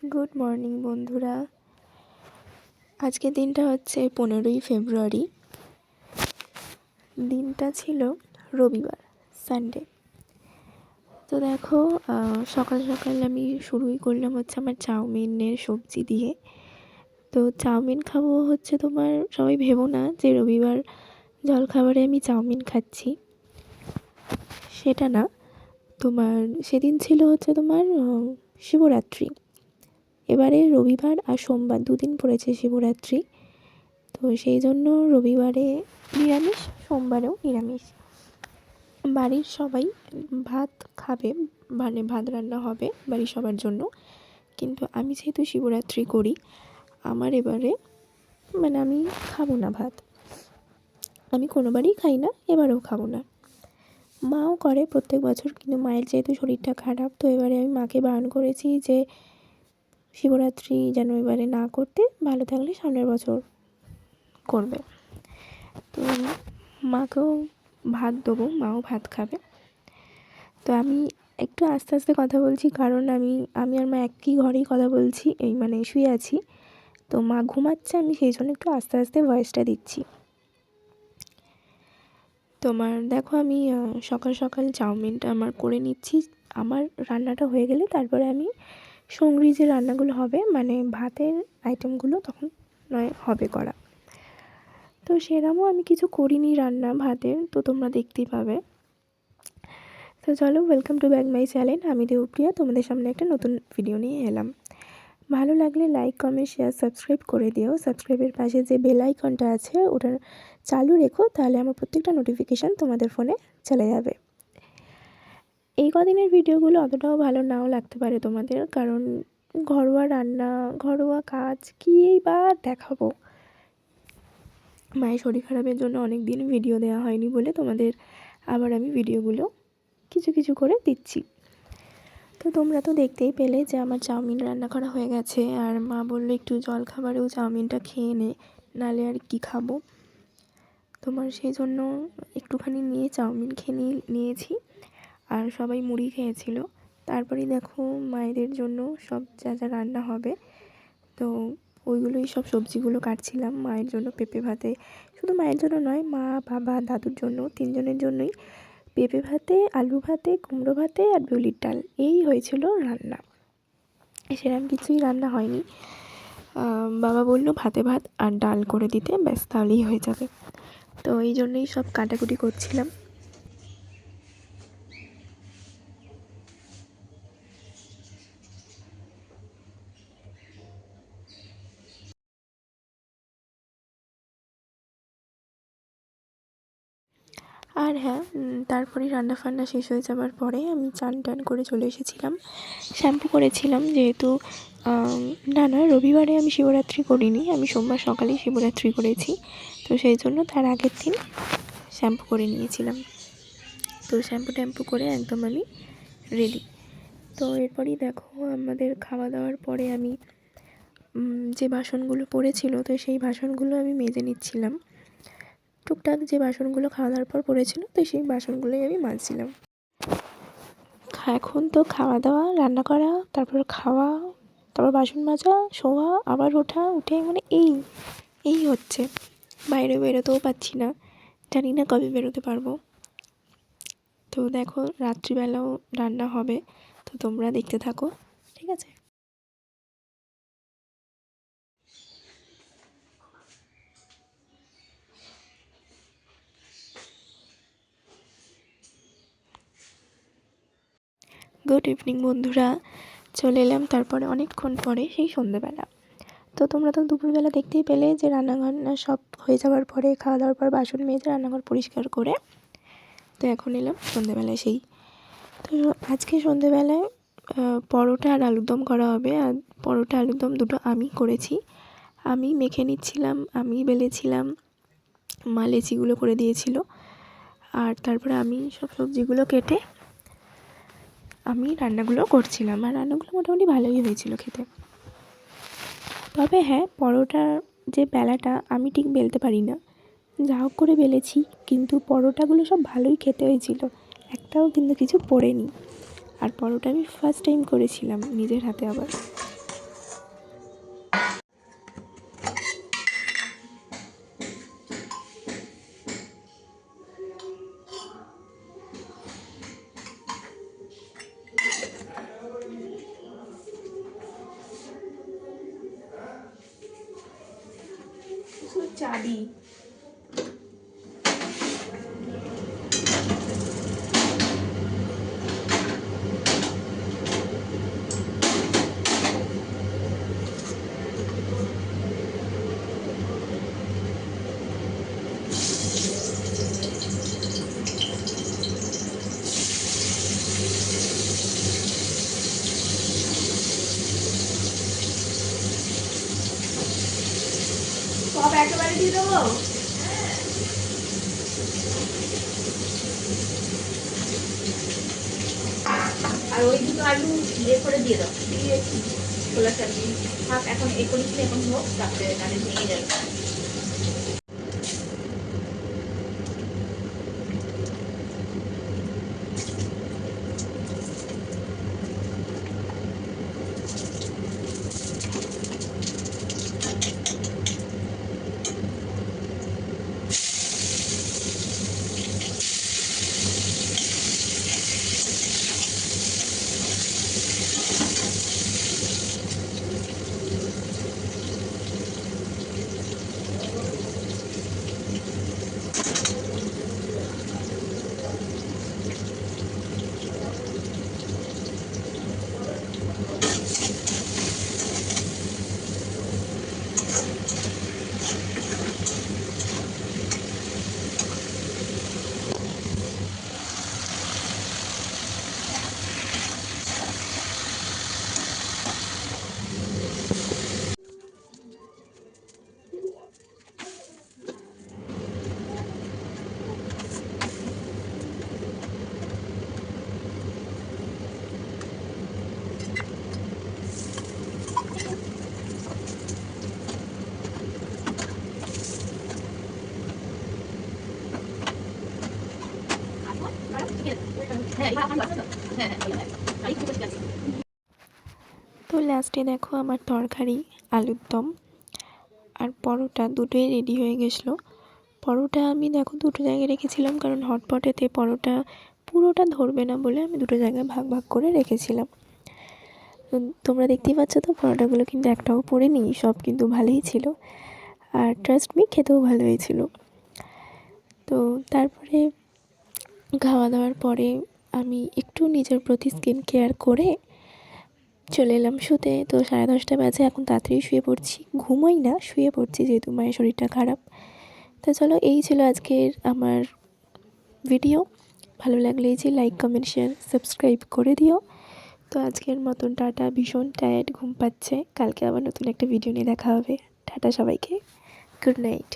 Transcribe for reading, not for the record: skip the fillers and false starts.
Good morning বন্ধুরা। আজকের দিনটা হচ্ছে 15ই ফেব্রুয়ারি। দিনটা ছিল রবিবার, সানডে। তো দেখো, সকাল সকাল আমি শুরুই করলাম হচ্ছে আমার চাউমিনের সবজি দিয়ে। তো চাউমিন খাবো হচ্ছে তোমার, সবাই ভেবো না যে রবিবার জলখাবারে আমি চাউমিন খাচ্ছি, সেটা না। তোমার সেদিন ছিল হচ্ছে তোমার শিবরাত্রি। এবারে রবিবার আর সোমবার দুদিন পড়েছে শিবরাত্রি। তো সেই জন্য রবিবারে নিরামিষ, সোমবারেও নিরামিষ। বাড়ির সবাই ভাত খাবে, মানে ভাত রান্না হবে বাড়ির সবার জন্য। কিন্তু আমি যেহেতু শিবরাত্রি করি, আমার এবারে মানে আমি খাবো না ভাত। আমি কোনোবারই খাই না, এবারেও খাবো না। মাও করে প্রত্যেক বছর, কিন্তু মায়ের যেহেতু শরীরটা খারাপ, তো এবারে আমি মাকে বারণ করেছি যে শিবরাত্রি যেন এবারে না করতে, ভালো থাকলে সামনের বছর করবে। তো মাকেও ভাত দেবো, মাও ভাত খাবে। তো আমি একটু আস্তে আস্তে কথা বলছি, কারণ আমি আর মা একই ঘরেই কথা বলছি, এই মানে শুয়ে আছি। তো মা ঘুমাচ্ছে, আমি সেই জন্য একটু আস্তে আস্তে ভয়েসটা দিচ্ছি। তোমার দেখো, আমি সকাল সকাল চাউমিনটা আমার করে নিচ্ছি। আমার রান্নাটা হয়ে গেলে তারপরে আমি সঙ্গী যে রান্নাগুলো হবে, মানে ভাতের আইটেমগুলো তখন নয় হবে করা। তো সেরকমও আমি কিছু করিনি রান্না ভাতের, তো তোমরা দেখতেই পাবে। তো চলো, welcome to back my channel. আমি দেবপ্রিয়া, তোমাদের সামনে একটা নতুন ভিডিও নিয়ে এলাম। ভালো লাগলে লাইক, কমেন্ট, শেয়ার, সাবস্ক্রাইব করে দিও। সাবস্ক্রাইবের পাশে যে বেল আইকনটা আছে ওটা চালু রেখো, তাহলে আমার প্রত্যেকটা নোটিফিকেশান তোমাদের ফোনে চলে যাবে। এই কদিনের ভিডিওগুলো অতটাও ভালো নাও লাগতে পারে তোমাদের, কারণ ঘরোয়া রান্না, ঘরোয়া কাজ কী বা দেখাবো। মায়ের শরীর খারাপের জন্য অনেক দিন ভিডিও দেওয়া হয়নি বলে তোমাদের আবার আমি ভিডিওগুলো কিছু কিছু করে দিচ্ছি। তো তোমরা তো দেখতেই পেলে যে আমার চাউমিন রান্না করা হয়ে গেছে, আর মা বললো একটু জল খাবারেও চাউমিনটা খেয়ে নে, নাহলে আর কি খাবো। তোমার সেই জন্য একটুখানি নিয়ে চাউমিন খেয়ে নিয়েছি, আর সবাই মুড়ি খেয়েছিল। তারপরেই দেখো মায়েদের জন্য সব যা যা রান্না হবে, তো ওইগুলোই সব সবজিগুলো কাটছিলাম মায়ের জন্য। পেঁপে ভাতে, শুধু মায়ের জন্য নয়, মা, বাবা, দাদুর জন্য, তিনজনের জন্যই পেঁপে ভাতে, আলু ভাতে, কুমড়ো ভাতে আর বিউলির ডাল, এই হয়েছিল রান্না। সেরকম কিছুই রান্না হয়নি। বাবা বললো ভাতে ভাত আর ডাল করে দিতে, ব্যাস তাহলেই হয়ে যাবে। তো এই জন্যই সব কাটাকুটি করছিলাম। আর হ্যাঁ, তারপরেই রান্না ফান্না শেষ হয়ে যাওয়ার পরে আমি চান টান করে চলে এসেছিলাম। শ্যাম্পু করেছিলাম, যেহেতু না রবিবারে আমি শিবরাত্রি করিনি, আমি সোমবার সকালেই শিবরাত্রি করেছি। তো সেই জন্য তার আগের দিন শ্যাম্পু করে নিয়েছিলাম। তো শ্যাম্পু ট্যাম্পু করে একদম আমি রেডি। তো এরপরই দেখো, আমাদের খাওয়া দাওয়ার পরে আমি যে বাসনগুলো পড়েছিল, তো সেই বাসনগুলো আমি মেজে নিচ্ছিলাম। টুকটাক যে বাসনগুলো খাওয়া দাওয়ার পর পড়েছিল, তো সেই বাসনগুলোই আমি মাজছিলাম। এখন তো খাওয়া দাওয়া, রান্না করা, তারপর খাওয়া, তারপর বাসন মাজা, শোয়া, আবার ওঠা, উঠে মানে এই হচ্ছে। বাইরে বেরোতেও পারছি না, জানি না কবে বেরোতে পারবো। তো দেখো, রাত্রিবেলাও রান্না হবে, তো তোমরা দেখতে থাকো, ঠিক আছে। গুড ইভিনিং বন্ধুরা, চলে এলাম তারপরে অনেকক্ষণ পরে, সেই সন্ধ্যেবেলা। তো তোমরা তো দুপুরবেলা দেখতেই পেলে যে রান্নাঘর সব হয়ে যাওয়ার পরে, খাওয়া দাওয়ার পর বাসন মেজে রান্নাঘর পরিষ্কার করে, তো এখন এলাম সন্ধ্যেবেলায় সেই। তো আজকে সন্ধ্যেবেলায় পরোটা আর আলুর দম করা হবে। আর পরোটা আলুর দম দুটো আমি করেছি, আমি মেখে নিচ্ছিলাম, আমি বেলেছিলাম, মা লেচিগুলো করে দিয়েছিল। আর তারপরে আমি সব সবজিগুলো কেটে আমি রান্নাগুলো করছিলাম, আর রান্নাগুলো মোটামুটি ভালোই হয়েছিল খেতে। তবে হ্যাঁ, পরোটার যে বেলাটা আমি ঠিক বেলতে পারি না, যা হোক করে বেলেছি, কিন্তু পরোটাগুলো সব ভালোই খেতে হয়েছিল, একটাও কিন্তু কিছু পড়েনি। আর পরোটা আমি ফার্স্ট টাইম করেছিলাম নিজের হাতে আবার। চাবি। সব একেবারে দিয়ে দেবো। আর ওই দুটো আলু ইয়ে করে দিয়ে দাও, দিয়ে ছোলা চাটনি থাক। এখন এ করেছি, এখন হোক, তারপরে তাহলে ভেঙে যাবে। তো লাস্টে দেখো আমার তরকারি, আলুর দম আর পরোটা দুটোই রেডি হয়ে গেছিলো। পরোটা আমি দেখো দুটো জায়গায় রেখেছিলাম, কারণ হটপটেতে পরোটা পুরোটা ধরবে না বলে আমি দুটো জায়গায় ভাগ ভাগ করে রেখেছিলাম। তোমরা দেখতেই পাচ্ছ তো, পরোটাগুলো কিন্তু একটাও পড়েনি, সব কিন্তু ভালোই ছিল। আর ট্রাস্ট মি, খেতেও ভালো হয়েছিল। তো তারপরে খাওয়া দাওয়ার পরে আমি একটু নিজের প্রতি স্কিন কেয়ার করে চলে এলাম শুতে। তো 10:30 বাজে, এখন তাড়াতাড়ি শুয়ে পড়ছি, ঘুমোই না, শুয়ে পড়ছি যেহেতু মায়ের শরীরটা খারাপ। তো চলো, এই ছিল আজকের আমার ভিডিও। ভালো লাগলে যে লাইক, কমেন্ট, শেয়ার, সাবস্ক্রাইব করে দিও। তো আজকের মতন টাটা, ভীষণ টায়ার্ড, ঘুম পাচ্ছে। কালকে আবার নতুন একটা ভিডিও নিয়ে দেখা হবে। টাটা সবাইকে, গুড নাইট।